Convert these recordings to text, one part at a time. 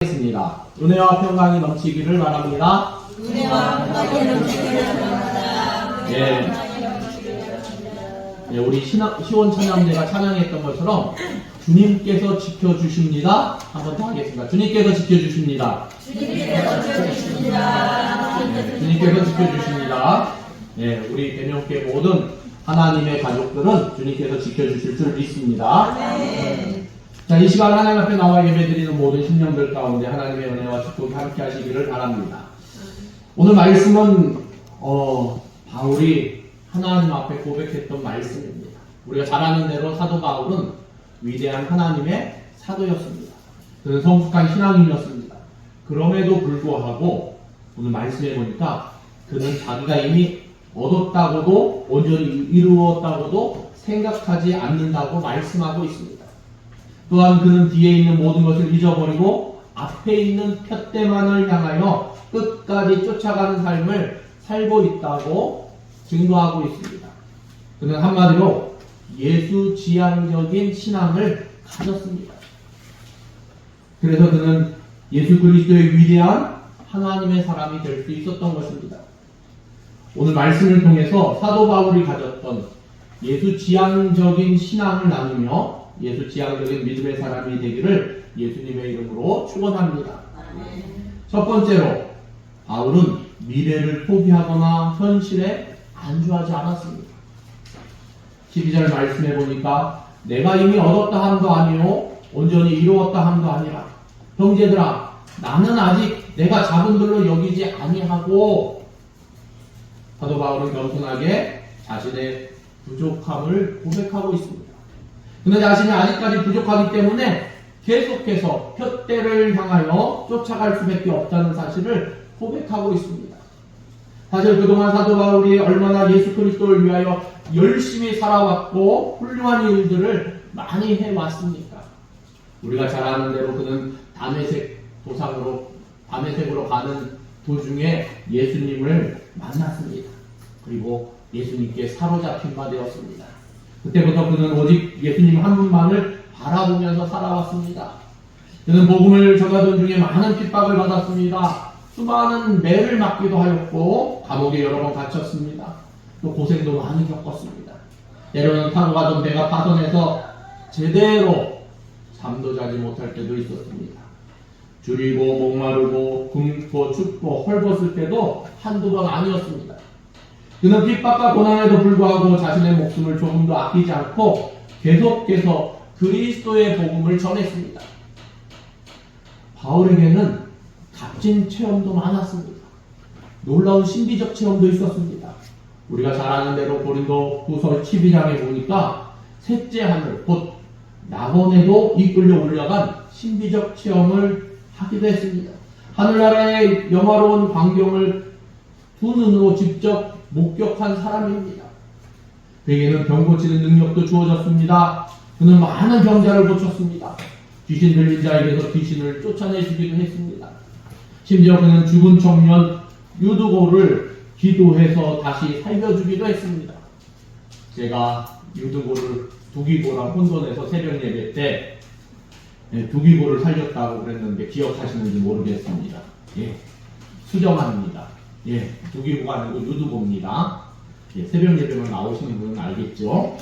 하겠습니다. 은혜와 평강이 넘치기를 바랍니다. 은혜와 평강이 넘치기를 바랍니다. 우리 시원 찬양대가 찬양했던 것처럼 주님께서 지켜주십니다. 한 번 더 하겠습니다. 주님께서 지켜주십니다. 주님께서 지켜주십니다. 주님께서 지켜주십니다. 우리 대명교회 모든 하나님의 가족들은 주님께서 지켜주실 줄 믿습니다. 자, 이 시간 하나님 앞에 나와 예배드리는 모든 심령들 가운데 하나님의 은혜와 축복이 함께 하시기를 바랍니다. 오늘 말씀은 바울이 하나님 앞에 고백했던 말씀입니다. 우리가 잘 아는 대로 사도 바울은 위대한 하나님의 사도였습니다. 그는 성숙한 신앙인이었습니다. 그럼에도 불구하고 오늘 말씀해 보니까 그는 자기가 이미 얻었다고도 온전히 이루었다고도 생각하지 않는다고 말씀하고 있습니다. 또한 그는 뒤에 있는 모든 것을 잊어버리고 앞에 있는 푯대만을 향하여 끝까지 쫓아가는 삶을 살고 있다고 증거하고 있습니다. 그는 한마디로 예수 지향적인 신앙을 가졌습니다. 그래서 그는 예수 그리스도의 위대한 하나님의 사람이 될 수 있었던 것입니다. 오늘 말씀을 통해서 사도 바울이 가졌던 예수 지향적인 신앙을 나누며 예수 지향적인 믿음의 사람이 되기를 예수님의 이름으로 축원합니다. 첫 번째로 바울은 미래를 포기하거나 현실에 안주하지 않았습니다. 12절 말씀해 보니까 내가 이미 얻었다 함도 아니요 온전히 이루었다 함도 아니라 형제들아 나는 아직 내가 잡은 들로 여기지 아니하고 사도 바울은 겸손하게 자신의 부족함을 고백하고 있습니다. 그는 자신이 아직까지 부족하기 때문에 계속해서 푯대를 향하여 쫓아갈 수밖에 없다는 사실을 고백하고 있습니다. 사실 그동안 사도 바울이 얼마나 예수 그리스도를 위하여 열심히 살아왔고 훌륭한 일들을 많이 해왔습니까? 우리가 잘 아는 대로 그는 다메섹으로 가는 도중에 예수님을 만났습니다. 그리고 예수님께 사로잡힌 바 되었습니다. 그때부터 그는 오직 예수님 한 분만을 바라보면서 살아왔습니다. 그는 복음을 전하던 중에 많은 핍박을 받았습니다. 수많은 매를 맞기도 하였고 감옥에 여러 번 갇혔습니다. 또 고생도 많이 겪었습니다. 때로는 타고 가던 배가 파손해서 제대로 잠도 자지 못할 때도 있었습니다. 줄이고 목마르고 굶고 춥고 헐벗을 때도 한두 번 아니었습니다. 그는 핍박과 고난에도 불구하고 자신의 목숨을 조금도 아끼지 않고 계속해서 그리스도의 복음을 전했습니다. 바울에게는 값진 체험도 많았습니다. 놀라운 신비적 체험도 있었습니다. 우리가 잘 아는 대로 고린도 후서 12장에 보니까 셋째 하늘 곧 낙원에도 이끌려 올라간 신비적 체험을 하기도 했습니다. 하늘나라의 영화로운 광경을 두 눈으로 직접 목격한 사람입니다. 그에게는 병 고치는 능력도 주어졌습니다. 그는 많은 병자를 고쳤습니다. 귀신 들린 자에게서 귀신을 쫓아내주기도 했습니다. 심지어 그는 죽은 청년 유두고를 기도해서 다시 살려주기도 했습니다. 제가 유두고를 두기고랑 혼돈해서 새벽 예배 때 두기고를 살렸다고 그랬는데 기억하시는지 모르겠습니다. 수정합니다. 두기고가 아니고 유두고입니다. 새벽 예배만 나오시는 분은 알겠죠?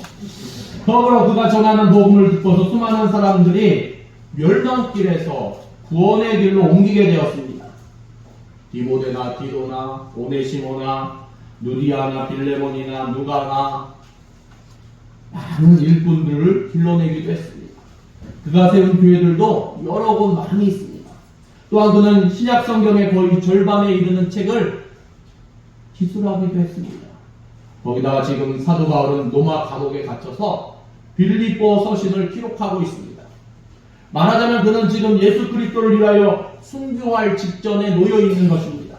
더불어 그가 전하는 복음을 듣고서 수많은 사람들이 멸망길에서 구원의 길로 옮기게 되었습니다. 디모데나 디도나 오네시모나 누디아나 빌레몬이나 누가나 많은 일꾼들을 길러내기도 했습니다. 그가 세운 교회들도 여러 곳 많이 있습니다. 또한 그는 신약 성경의 거의 절반에 이르는 책을 기술하기도 했습니다. 거기다가 지금 사도 바울은 로마 감옥에 갇혀서 빌립보 서신을 기록하고 있습니다. 말하자면 그는 지금 예수 그리스도를 위하여 순교할 직전에 놓여 있는 것입니다.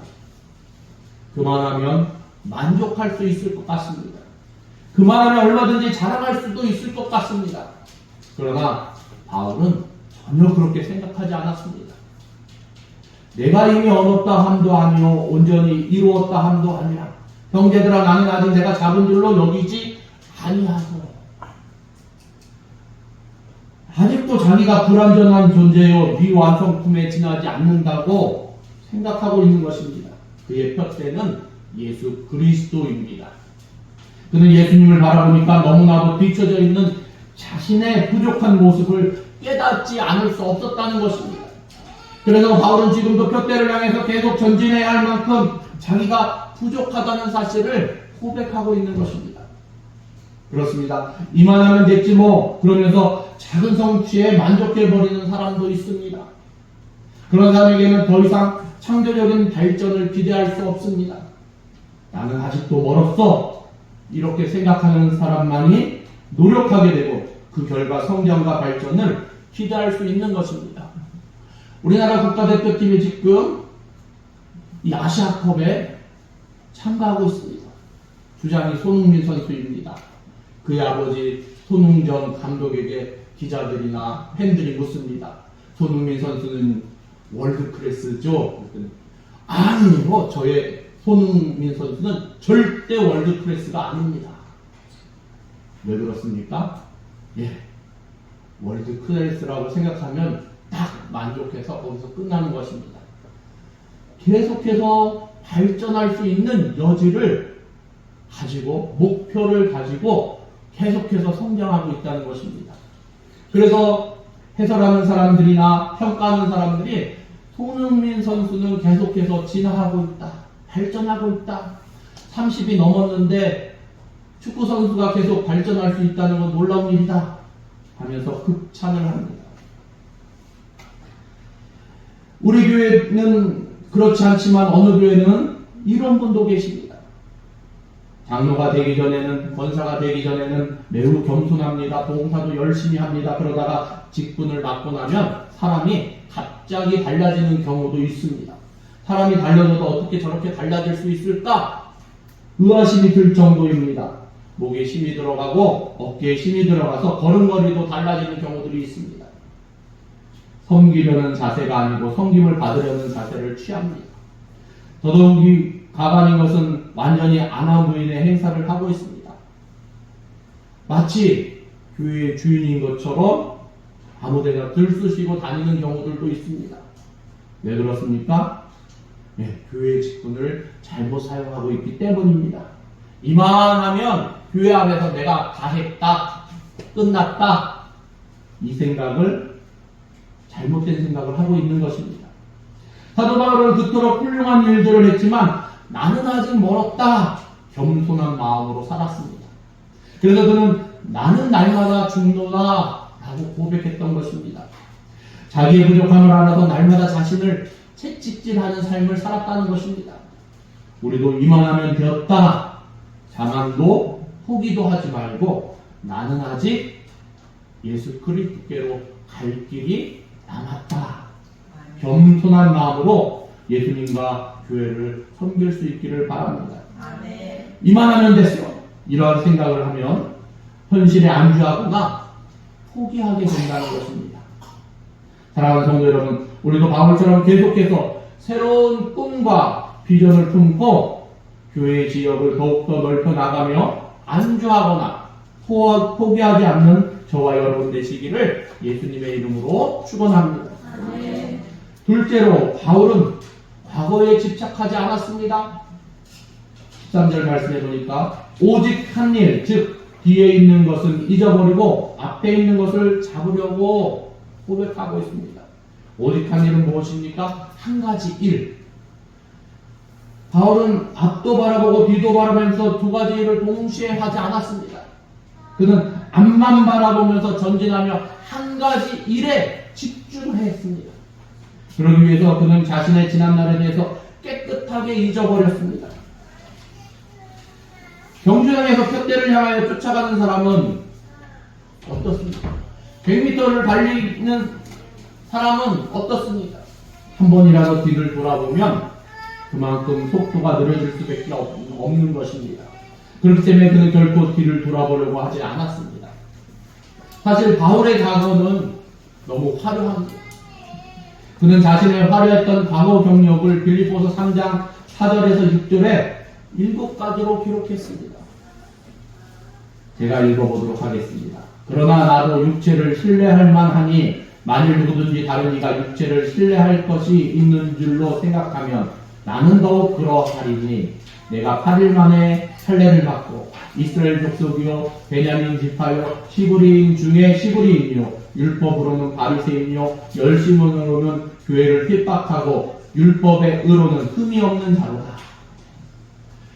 그만하면 만족할 수 있을 것 같습니다. 그만하면 얼마든지 자랑할 수도 있을 것 같습니다. 그러나 바울은 전혀 그렇게 생각하지 않았습니다. 내가 이미 얻었다 함도 아니요 온전히 이루었다 함도 아니라 형제들아 나는 아직 내가 잡은 줄로 여기지 아니하소. 아직도 자기가 불완전한 존재요 미완성품에 지나지 않는다고 생각하고 있는 것입니다. 그의 푯대는 예수 그리스도입니다. 그는 예수님을 바라보니까 너무나도 뒤처져 있는 자신의 부족한 모습을 깨닫지 않을 수 없었다는 것입니다. 그래서 바울은 지금도 푯대를 향해서 계속 전진해야 할 만큼 자기가 부족하다는 사실을 고백하고 있는 것입니다. 그렇습니다. 이만하면 됐지 뭐 그러면서 작은 성취에 만족해버리는 사람도 있습니다. 그런 사람에게는 더 이상 창조적인 발전을 기대할 수 없습니다. 나는 아직도 멀었어 이렇게 생각하는 사람만이 노력하게 되고 그 결과 성장과 발전을 기대할 수 있는 것입니다. 우리나라 국가대표팀이 지금 이 아시아컵에 참가하고 있습니다. 주장이 손흥민 선수입니다. 그의 아버지 손흥정 감독에게 기자들이나 팬들이 묻습니다. 손흥민 선수는 월드 클래스죠? 아니요, 저의 손흥민 선수는 절대 월드 클래스가 아닙니다. 왜 그렇습니까? 예, 월드 클래스라고 생각하면 딱 만족해서 거기서 끝나는 것입니다. 계속해서 발전할 수 있는 여지를 가지고 목표를 가지고 계속해서 성장하고 있다는 것입니다. 그래서 해설하는 사람들이나 평가하는 사람들이 손흥민 선수는 계속해서 진화하고 있다, 발전하고 있다, 30이 넘었는데 축구 선수가 계속 발전할 수 있다는 건 놀라운 일이다 하면서 흑찬을 합니다. 우리 교회는 그렇지 않지만 어느 교회는 이런 분도 계십니다. 장로가 되기 전에는, 권사가 되기 전에는 매우 겸손합니다. 봉사도 열심히 합니다. 그러다가 직분을 맡고 나면 사람이 갑자기 달라지는 경우도 있습니다. 사람이 달라져도 어떻게 저렇게 달라질 수 있을까? 의아심이 들 정도입니다. 목에 힘이 들어가고 어깨에 힘이 들어가서 걸음걸이도 달라지는 경우들이 있습니다. 섬기려는 자세가 아니고 섬김을 받으려는 자세를 취합니다. 더더욱이 가관인 것은 완전히 아나무인의 행사를 하고 있습니다. 마치 교회의 주인인 것처럼 아무데나 들쑤시고 다니는 경우들도 있습니다. 왜 그렇습니까? 네, 교회의 직분을 잘못 사용하고 있기 때문입니다. 이만하면 교회 안에서 내가 다 했다, 끝났다, 이 생각을 잘못된 생각을 하고 있는 것입니다. 사도 바울은 그토록 훌륭한 일들을 했지만 나는 아직 멀었다, 겸손한 마음으로 살았습니다. 그래서 그는 나는 날마다 죽노라 라고 고백했던 것입니다. 자기의 부족함을 알아서 날마다 자신을 채찍질하는 삶을 살았다는 것입니다. 우리도 이만하면 되었다, 자만도 포기도 하지 말고 나는 아직 예수 그리스도께로 갈 길이 남았다, 겸손한 마음으로 예수님과 교회를 섬길 수 있기를 바랍니다. 아멘. 이만하면 됐어, 이러한 생각을 하면 현실에 안주하거나 포기하게 된다는 것입니다. 사랑하는 성도 여러분, 우리도 바울처럼 계속해서 새로운 꿈과 비전을 품고 교회의 지역을 더욱더 넓혀 나가며 안주하거나 포기하지 않는 저와 여러분 되시기를 예수님의 이름으로 축원합니다. 아멘. 둘째로 바울은 과거에 집착하지 않았습니다. 13절 말씀해 보니까 오직 한 일, 즉 뒤에 있는 것은 잊어버리고 앞에 있는 것을 잡으려고 고백하고 있습니다. 오직 한 일은 무엇입니까? 한 가지 일. 바울은 앞도 바라보고 뒤도 바라보면서 두 가지 일을 동시에 하지 않았습니다. 그는 앞만 바라보면서 전진하며 한 가지 일에 집중했습니다. 그러기 위해서 그는 자신의 지난날에 대해서 깨끗하게 잊어버렸습니다. 경주장에서 푯대를 향하여 쫓아가는 사람은 어떻습니까? 100m를 달리는 사람은 어떻습니까? 한 번이라도 뒤를 돌아보면 그만큼 속도가 느려질 수밖에 없는 것입니다. 그렇기 때문에 그는 결코 뒤를 돌아보려고 하지 않았습니다. 사실 바울의 과거는 너무 화려합니다. 그는 자신의 화려했던 과거 경력을 빌립보서 3장 4절에서 6절에 7가지로 기록했습니다. 제가 읽어보도록 하겠습니다. 그러나 나도 육체를 신뢰할 만하니 만일 누구든지 다른 이가 육체를 신뢰할 것이 있는 줄로 생각하면 나는 더욱 그러하리니 내가 8일 만에 할례를 받고 이스라엘 족속이요 베냐민 지파요 히브리인 중에 히브리인이요 율법으로는 바리새인이요 열심으로는 교회를 핍박하고 율법의 의로는 흠이 없는 자로다.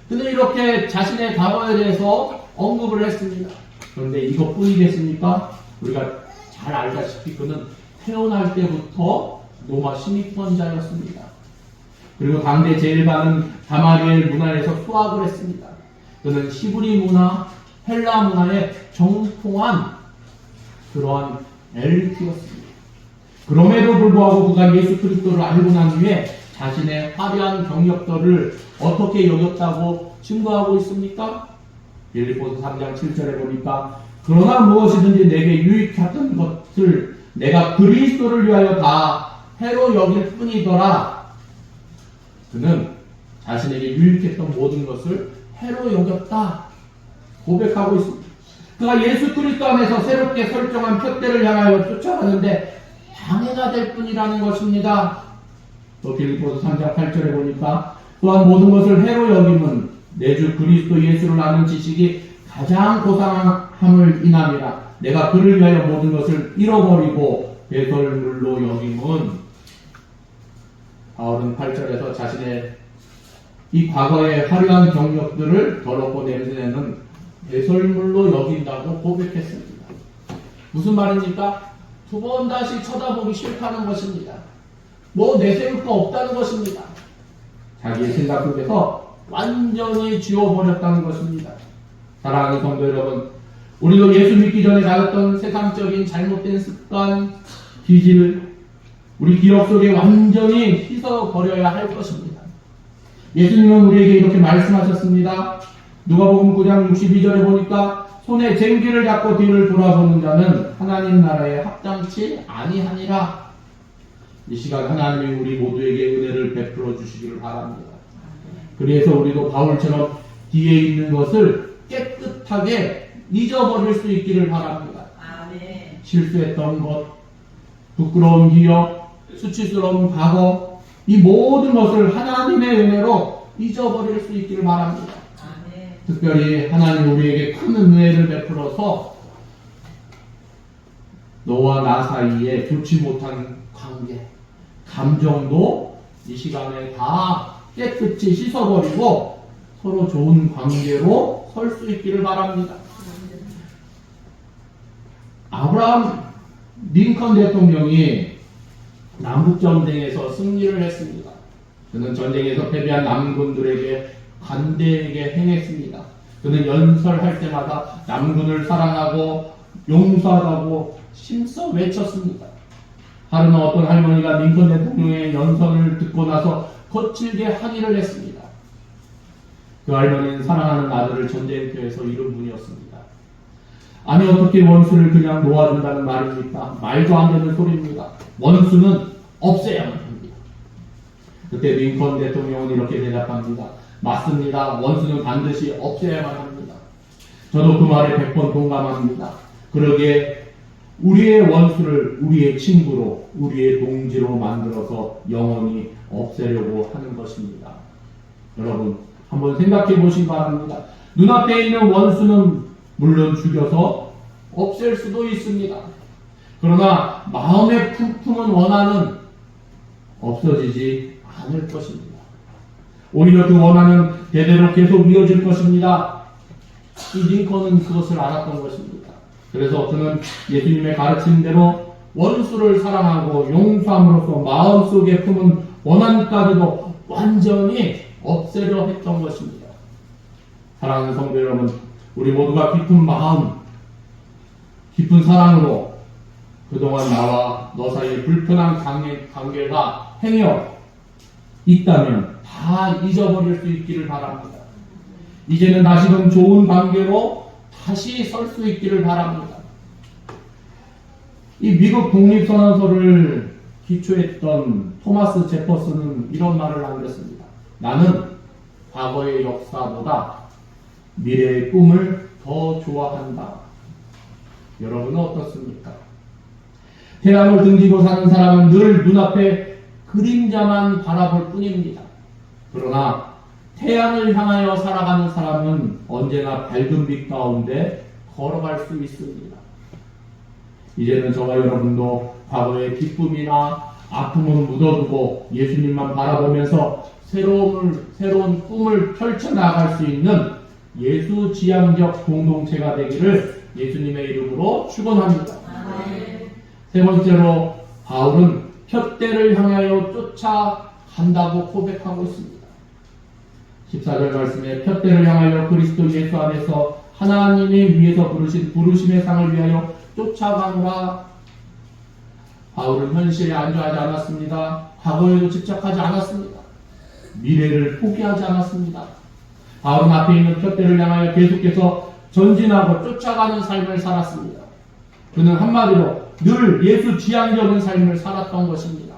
그는 이렇게 자신의 과거에 대해서 언급을 했습니다. 그런데 이것뿐이겠습니까? 우리가 잘 알다시피 그는 태어날 때부터 로마 시민권자였습니다. 그리고 당대 제일 많은 가마리엘 문화에서 수학을 했습니다. 그는 히브리 문화, 헬라 문화에 정통한 그러한 엘리트였습니다. 그럼에도 불구하고 그가 예수 그리스도를 알고 난 후에 자신의 화려한 경력들을 어떻게 여겼다고 증거하고 있습니까? 빌립보서 3장 7절에 보니까 그러나 무엇이든지 내게 유익했던 것을 내가 그리스도를 위하여 다 해로 여길 뿐이더라. 그는 자신에게 유익했던 모든 것을 해로 여겼다 고백하고 있습니다. 그가 예수 그리스도 안에서 새롭게 설정한 표대를 향하여 쫓아가는데 방해가 될 뿐이라는 것입니다. 또 빌립보서 3장 8절에 보니까 또한 모든 것을 해로 여김은 내 주 그리스도 예수를 아는 지식이 가장 고상함을 인함이라. 내가 그를 위하여 모든 것을 잃어버리고 배설물로 여김은 바울은 8절에서 자신의 이 과거의 화려한 경력들을 더럽고 냄새내는 배설물로 여긴다고 고백했습니다. 무슨 말입니까? 두 번 다시 쳐다보기 싫다는 것입니다. 뭐 내세울 거 없다는 것입니다. 자기의 생각 속에서 완전히 지워버렸다는 것입니다. 사랑하는 성도 여러분, 우리도 예수 믿기 전에 가졌던 세상적인 잘못된 습관, 기질, 우리 기억 속에 완전히 씻어버려야 할 것입니다. 예수님은 우리에게 이렇게 말씀하셨습니다. 누가복음 9장 62절에 보니까 손에 쟁기를 잡고 뒤를 돌아보는 자는 하나님 나라에 합당치 아니하니라. 이 시간 하나님이 우리 모두에게 은혜를 베풀어 주시기를 바랍니다. 그래서 우리도 바울처럼 뒤에 있는 것을 깨끗하게 잊어버릴 수 있기를 바랍니다. 아멘. 실수했던 것, 부끄러운 기억, 수치스러운 과거, 이 모든 것을 하나님의 은혜로 잊어버릴 수 있기를 바랍니다. 아멘. 특별히 하나님 우리에게 큰 은혜를 베풀어서 너와 나 사이에 좋지 못한 관계, 감정도 이 시간에 다 깨끗이 씻어버리고 서로 좋은 관계로 설 수 있기를 바랍니다. 아브라함 링컨 대통령이 남북전쟁에서 승리를 했습니다. 그는 전쟁에서 패배한 남군들에게 관대하게 행했습니다. 그는 연설할 때마다 남군을 사랑하고 용서하다고 힘써 외쳤습니다. 하루는 어떤 할머니가 링컨 대통령의 연설을 듣고 나서 거칠게 항의를 했습니다. 그 할머니는 사랑하는 아들을 전쟁터에서 잃은 분이었습니다. 아니 어떻게 원수를 그냥 놓아준다는 말입니까? 말도 안 되는 소리입니다. 원수는 없애야만 합니다. 그때 링컨 대통령은 이렇게 대답합니다. 맞습니다. 원수는 반드시 없애야만 합니다. 저도 그 말에 100번 동감합니다. 그러기에 우리의 원수를 우리의 친구로, 우리의 동지로 만들어서 영원히 없애려고 하는 것입니다. 여러분, 한번 생각해 보시기 바랍니다. 눈앞에 있는 원수는 물론 죽여서 없앨 수도 있습니다. 그러나 마음의 품은 원한은 없어지지 않을 것입니다. 오히려 그 원한은 대대로 계속 이어질 것입니다. 이 링컨은 그것을 알았던 것입니다. 그래서 그는 예수님의 가르침대로 원수를 사랑하고 용서함으로써 마음속에 품은 원한까지도 완전히 없애려 했던 것입니다. 사랑하는 성도 여러분, 우리 모두가 깊은 마음, 깊은 사랑으로 그동안 나와 너 사이에 불편한 관계가 행여 있다면 다 잊어버릴 수 있기를 바랍니다. 이제는 다시금 좋은 관계로 다시 설 수 있기를 바랍니다. 이 미국 독립선언서를 기초했던 토마스 제퍼슨은 이런 말을 남겼습니다. 나는 과거의 역사보다 미래의 꿈을 더 좋아한다. 여러분은 어떻습니까? 태양을 등지고 사는 사람은 늘 눈앞에 그림자만 바라볼 뿐입니다. 그러나 태양을 향하여 살아가는 사람은 언제나 밝은 빛 가운데 걸어갈 수 있습니다. 이제는 저와 여러분도 과거의 기쁨이나 아픔은 묻어두고 예수님만 바라보면서 새로운 꿈을 펼쳐나갈 수 있는 예수 지향적 공동체가 되기를 예수님의 이름으로 축원합니다. 세 번째로 바울은 푯대를 향하여 쫓아간다고 고백하고 있습니다. 14절 말씀에 푯대를 향하여 그리스도 예수 안에서 하나님이 위에서 부르신 부르심의 상을 위하여 쫓아가노라. 바울은 현실에 안주하지 않았습니다. 과거에도 집착하지 않았습니다. 미래를 포기하지 않았습니다. 바울은 앞에 있는 푯대를 향하여 계속해서 전진하고 쫓아가는 삶을 살았습니다. 그는 한마디로 늘 예수 지향적인 삶을 살았던 것입니다.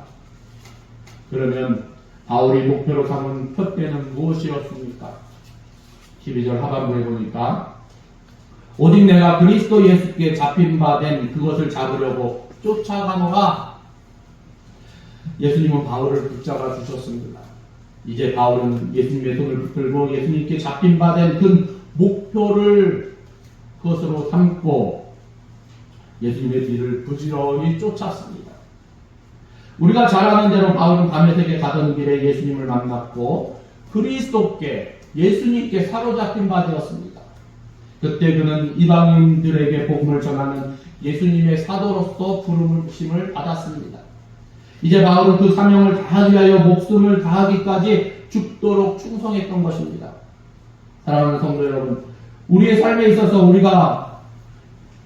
그러면 바울이 목표로 삼은 푯대는 무엇이었습니까? 12절 하반부에 보니까 오직 내가 그리스도 예수께 잡힌 바 된 그것을 잡으려고 쫓아가노라. 예수님은 바울을 붙잡아 주셨습니다. 이제 바울은 예수님의 손을 붙들고 예수님께 잡힌 바 된 그 목표를 그것으로 삼고 예수님의 뒤를 부지런히 쫓았습니다. 우리가 잘 아는 대로 바울은 다메섹에 가던 길에 예수님을 만났고 그리스도께 예수님께 사로잡힌 바 되었습니다. 그때 그는 이방인들에게 복음을 전하는 예수님의 사도로서 부르심을 받았습니다. 이제 바울은 그 사명을 다하기 위하여 목숨을 다하기까지 죽도록 충성했던 것입니다. 사랑하는 성도 여러분, 우리의 삶에 있어서 우리가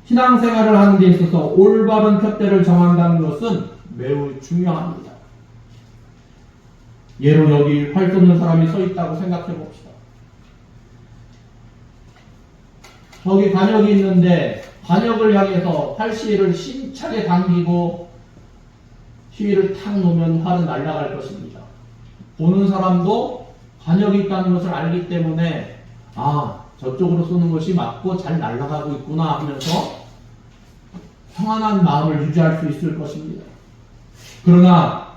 신앙생활을 하는 데 있어서 올바른 푯대를 정한다는 것은 매우 중요합니다. 예로 여기 활 쏘는 사람이 서 있다고 생각해 봅시다. 저기 관역이 있는데 관역을 향해서 활시위를 힘차게 당기고 시위를 탁 놓으면 활은 날아갈 것입니다. 보는 사람도 관역이 있다는 것을 알기 때문에 저쪽으로 쏘는 것이 맞고 잘 날아가고 있구나 하면서 평안한 마음을 유지할 수 있을 것입니다. 그러나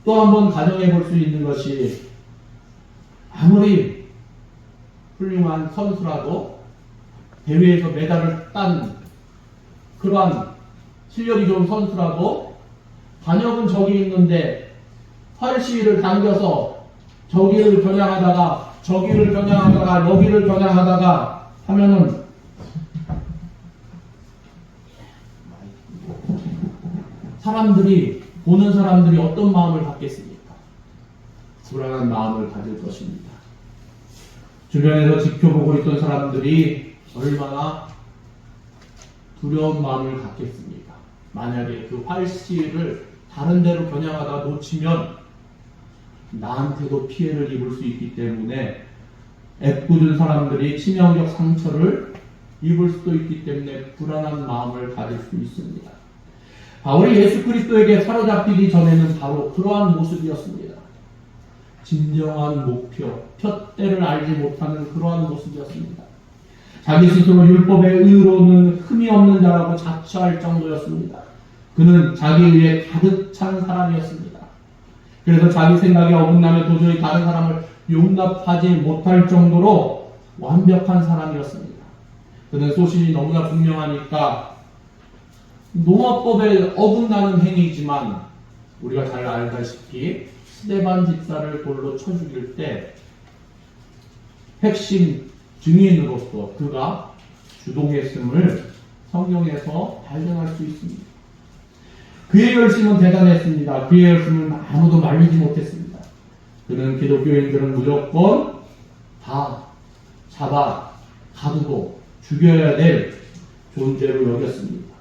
또 한 번 가정해 볼 수 있는 것이 아무리 훌륭한 선수라도 대회에서 메달을 딴 그러한 실력이 좋은 선수라도 관역은 저기 있는데 활 시위를 당겨서 저기를 겨냥하다가 저기를 겨냥하다가 여기를 겨냥하다가 하면은 보는 사람들이 어떤 마음을 갖겠습니까? 불안한 마음을 가질 것입니다. 주변에서 지켜보고 있던 사람들이 얼마나 두려운 마음을 갖겠습니까? 만약에 그 활시를 다른 데로 겨냥하다 놓치면 나한테도 피해를 입을 수 있기 때문에 애꿎은 사람들이 치명적 상처를 입을 수도 있기 때문에 불안한 마음을 가질 수 있습니다. 바울이 예수 그리스도에게 사로잡히기 전에는 바로 그러한 모습이었습니다. 진정한 목표, 푯대를 알지 못하는 그러한 모습이었습니다. 자기 스스로 율법의 의로는 흠이 없는 자라고 자처할 정도였습니다. 그는 자기 의에 가득 찬 사람이었습니다. 그래서 자기 생각에 어긋나면 도저히 다른 사람을 용납하지 못할 정도로 완벽한 사람이었습니다. 그는 소신이 너무나 분명하니까 노마법에 어긋나는 행위지만 우리가 잘 알다시피 스데반 집사를 돌로 쳐 죽일 때 핵심 증인으로서 그가 주동했음을 성경에서 발견할 수 있습니다. 그의 열심은 대단했습니다. 그의 열심은 아무도 말리지 못했습니다. 그는 기독교인들은 무조건 다 잡아 가두고 죽여야 될 존재로 여겼습니다.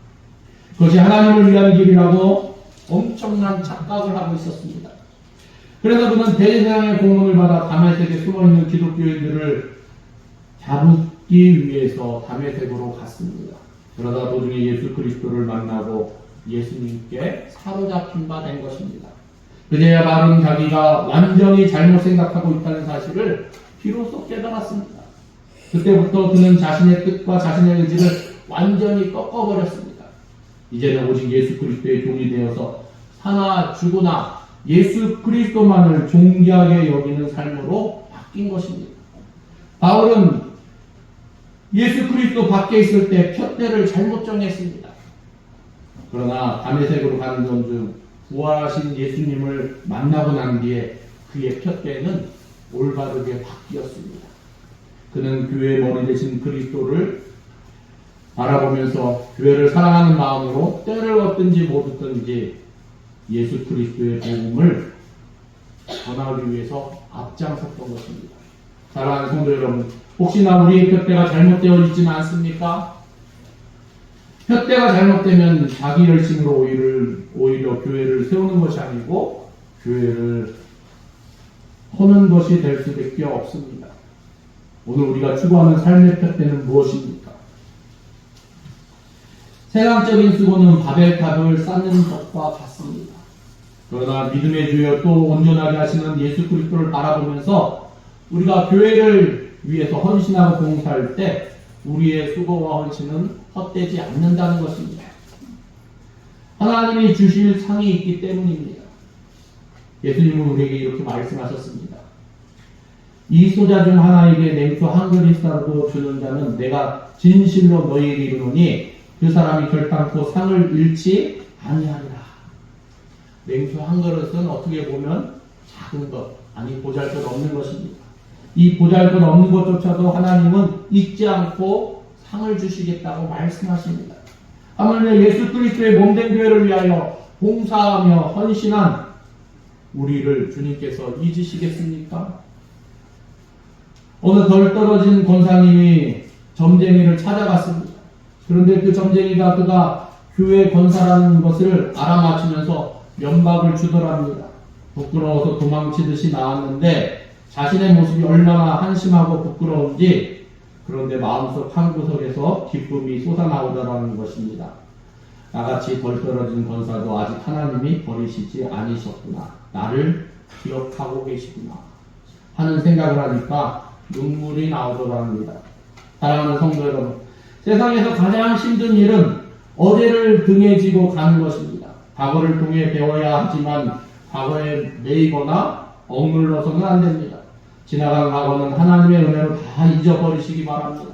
그것이 하나님을 위한 길이라고 엄청난 착각을 하고 있었습니다. 그래서 그는 대제사장의 공문을 받아 다메섹에 숨어있는 기독교인들을 잡기 위해서 다메섹으로 갔습니다. 그러다 도중에 예수 그리스도를 만나고 예수님께 사로잡힌 바 된 것입니다. 그제야 바울은 자기가 완전히 잘못 생각하고 있다는 사실을 비로소 깨달았습니다. 그때부터 그는 자신의 뜻과 자신의 의지를 완전히 꺾어버렸습니다. 이제는 오직 예수 그리스도의 종이 되어서 사나 죽으나 예수 그리스도만을 존귀하게 여기는 삶으로 바뀐 것입니다. 바울은 예수 그리스도 밖에 있을 때 푯대를 잘못 정했습니다. 그러나 다메섹으로 가는 중 부활하신 예수님을 만나고 난 뒤에 그의 푯대는 올바르게 바뀌었습니다. 그는 교회의 머리 되신 그리스도를 바라보면서 교회를 사랑하는 마음으로 때를 얻든지 못 얻든지 예수 그리스도의 복음을 전하기 위해서 앞장섰던 것입니다. 사랑하는 성도 여러분, 혹시나 우리의 푯대가 잘못되어 있지는 않습니까? 푯대가 잘못되면 자기 열심으로 오히려 교회를 세우는 것이 아니고 교회를 허는 것이 될 수밖에 없습니다. 오늘 우리가 추구하는 삶의 푯대는 무엇입니까? 세상적인 수고는 바벨탑을 쌓는 것과 같습니다. 그러나 믿음의 주여 또 온전하게 하시는 예수 그리스도를 바라보면서 우리가 교회를 위해서 헌신하고 봉사할 때 우리의 수고와 헌신은 헛되지 않는다는 것입니다. 하나님이 주실 상이 있기 때문입니다. 예수님은 우리에게 이렇게 말씀하셨습니다. 이 소자 중 하나에게 냉수 한 그릇이라도 주는 자는 내가 진실로 너희에게 이르노니 그 사람이 결단코 상을 잃지 아니하리라. 냉수 한 그릇은 어떻게 보면 작은 것, 아니 보잘것 없는 것입니다. 이 보잘것 없는 것조차도 하나님은 잊지 않고 상을 주시겠다고 말씀하십니다. 하물며 예수 그리스도의 몸된 교회를 위하여 봉사하며 헌신한 우리를 주님께서 잊으시겠습니까? 어느 덜 떨어진 권사님이 점쟁이를 찾아갔습니다. 그런데 그 점쟁이가 그가 교회 권사라는 것을 알아맞히면서 면박을 주더랍니다. 부끄러워서 도망치듯이 나왔는데 자신의 모습이 얼마나 한심하고 부끄러운지, 그런데 마음속 한 구석에서 기쁨이 솟아나오더라는 것입니다. 나같이 덜 떨어진 권사도 아직 하나님이 버리시지 않으셨구나, 나를 기억하고 계시구나 하는 생각을 하니까 눈물이 나오더랍니다. 사랑하는 성도 여러분, 세상에서 가장 힘든 일은 어제를 등에 지고 가는 것입니다. 과거를 통해 배워야 하지만 과거에 매이거나 억눌러서는 안 됩니다. 지나간 과거는 하나님의 은혜로 다 잊어버리시기 바랍니다.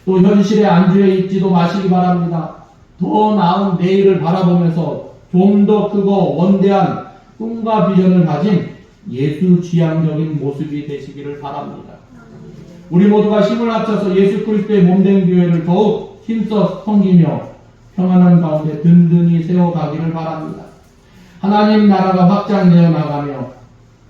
또 현실에 안주해 있지도 마시기 바랍니다. 더 나은 내일을 바라보면서 좀 더 크고 원대한 꿈과 비전을 가진 예수 지향적인 모습이 되시기를 바랍니다. 우리 모두가 힘을 합쳐서 예수 그리스도의 몸된 교회를 더욱 힘써 섬기며 평안한 가운데 든든히 세워가기를 바랍니다. 하나님 나라가 확장되어 나가며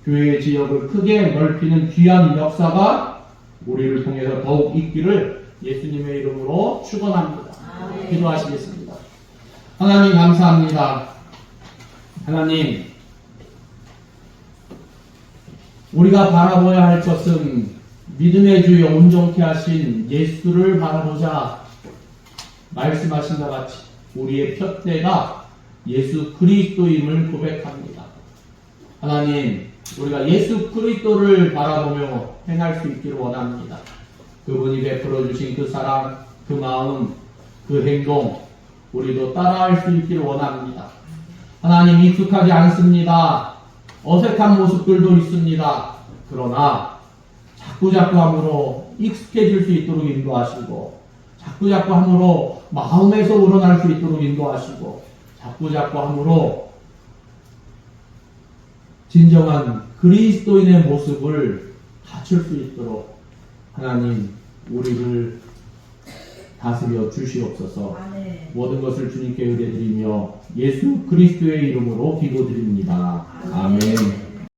교회의 지역을 크게 넓히는 귀한 역사가 우리를 통해서 더욱 있기를 예수님의 이름으로 축원합니다. 기도하시겠습니다. 하나님 감사합니다. 하나님, 우리가 바라봐야 할 것은 믿음의 주여 온전케 하신 예수를 바라보자 말씀하신 것 같이 우리의 푯대가 예수 그리스도임을 고백합니다. 하나님, 우리가 예수 그리스도를 바라보며 행할 수 있기를 원합니다. 그분이 베풀어 주신 그 사랑, 그 마음, 그 행동 우리도 따라할 수 있기를 원합니다. 하나님, 익숙하지 않습니다. 어색한 모습들도 있습니다. 그러나 자꾸자꾸 함으로 익숙해질 수 있도록 인도하시고, 자꾸자꾸 함으로 마음에서 우러날 수 있도록 인도하시고, 자꾸자꾸 함으로 진정한 그리스도인의 모습을 갖출 수 있도록 하나님 우리를 다스려 주시옵소서. 모든 것을 주님께 의뢰드리며 예수 그리스도의 이름으로 기도드립니다. 아멘.